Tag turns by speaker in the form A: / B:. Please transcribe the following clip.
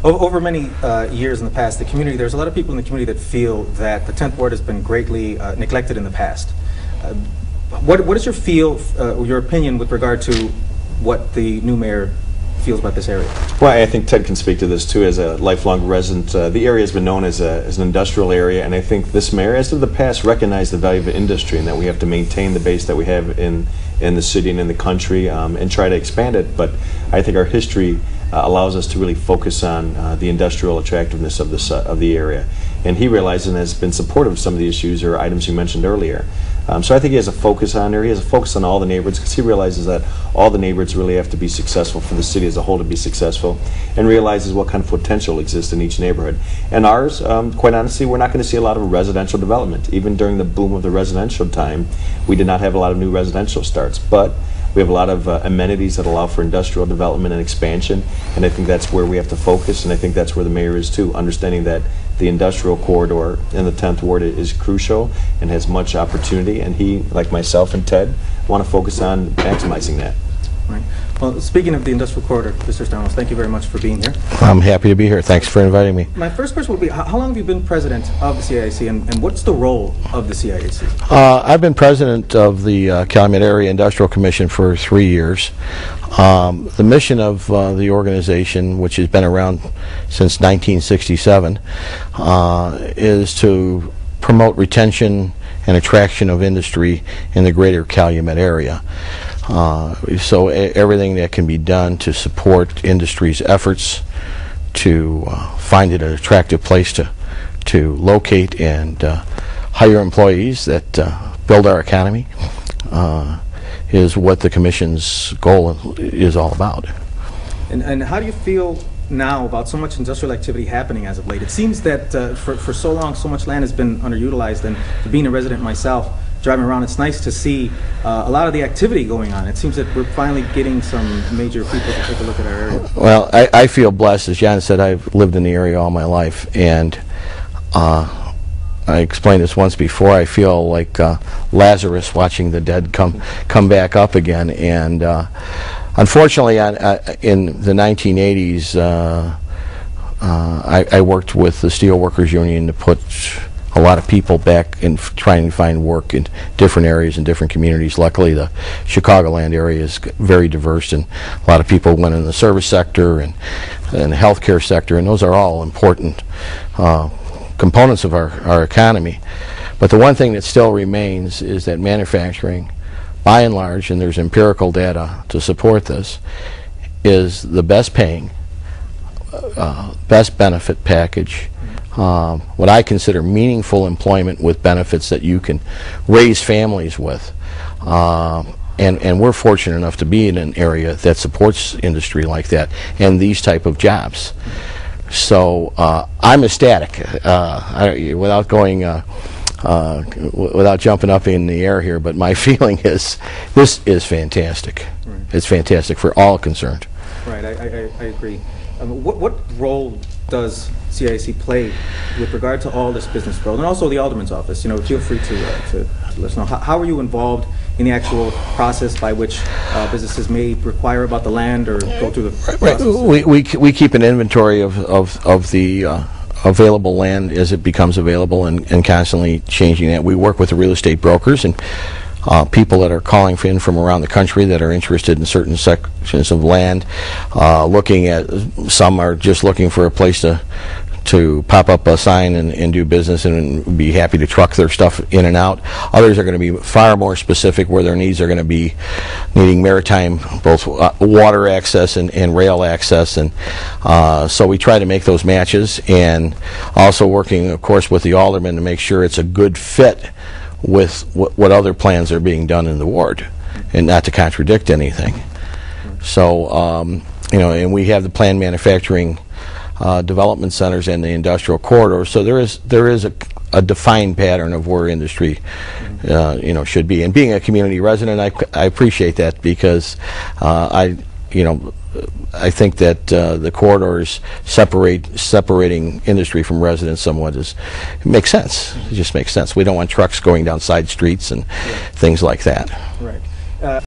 A: Over many years in the past, there's a lot of people in the community that feel that the 10th Ward has been greatly neglected in the past. What is your opinion with regard to what the new mayor feels about this area?
B: Well, I think Ted can speak to this too as a lifelong resident. The area has been known as an industrial area, and I think this mayor, as of the past, recognized the value of industry and that we have to maintain the base that we have in the city and in the country and try to expand it. But I think our history allows us to really focus on the industrial attractiveness of the area. And he realizes and has been supportive of some of the issues or items you mentioned earlier. So I think he has a focus on there. He has a focus on all the neighborhoods because he realizes that all the neighborhoods really have to be successful for the city as a whole to be successful, and realizes what kind of potential exists in each neighborhood. And ours, quite honestly, we're not going to see a lot of residential development. Even during the boom of the residential time, we did not have a lot of new residential starts. But we have a lot of amenities that allow for industrial development and expansion, and I think that's where we have to focus, and I think that's where the mayor is too, understanding that the industrial corridor in the 10th Ward is crucial and has much opportunity, and he, like myself and Ted, want to focus on maximizing that.
A: Right. Well, speaking of the industrial corridor, Mr. Stalnos, thank you very much for being here.
C: I'm happy to be here. Thanks for inviting me.
A: My first question would be, how long have you been president of the CAIC, and what's the role of the CAIC?
C: I've been president of the Calumet Area Industrial Commission for 3 years. The mission of the organization, which has been around since 1967, is to promote retention and attraction of industry in the greater Calumet area. So everything that can be done to support industry's efforts to find it an attractive place to locate and hire employees that build our economy is what the Commission's goal is all about.
A: And how do you feel now about so much industrial activity happening as of late? It seems that for so long, so much land has been underutilized, and being a resident myself, driving around, it's nice to see a lot of the activity going on. It seems that we're finally getting some major people to take a look at our area.
C: Well, I feel blessed. As John said, I've lived in the area all my life, and I explained this once before. I feel like Lazarus watching the dead come back up again. And unfortunately, in the 1980s, I worked with the Steelworkers Union to put a lot of people back and trying to find work in different areas and different communities. Luckily, the Chicagoland area is very diverse, and a lot of people went in the service sector and the healthcare sector, and those are all important components of our economy. But the one thing that still remains is that manufacturing, by and large, and there's empirical data to support this, is the best paying, best benefit package, what I consider meaningful employment with benefits that you can raise families with. And we're fortunate enough to be in an area that supports industry like that and these type of jobs. So I'm ecstatic, without going, without jumping up in the air here, but my feeling is this is fantastic. Right. It's fantastic for all concerned.
A: Right, I agree. What role does CAIC play with regard to all this business growth, and also the Alderman's office? You know, feel free to let us know. How are you involved in the actual process by which businesses may require about the land or go through the process?
C: We keep an inventory of the available land as it becomes available, and constantly changing that. We work with the real estate brokers and people that are calling in from around the country that are interested in certain sections of land, looking at, some are just looking for a place to pop up a sign and do business and be happy to truck their stuff in and out. Others are going to be far more specific, where their needs are going to be needing maritime, both water access and rail access, and so we try to make those matches, and also working, of course, with the Alderman to make sure it's a good fit with what other plans are being done in the ward, and not to contradict anything. So you know, and we have the planned manufacturing development centers and the industrial corridor, so there is a defined pattern of where industry you know, should be. And being a community resident, I appreciate that, because I I think that the corridors separating industry from residents somewhat it makes sense. It just makes sense. We don't want trucks going down side streets and things like that.
A: Right.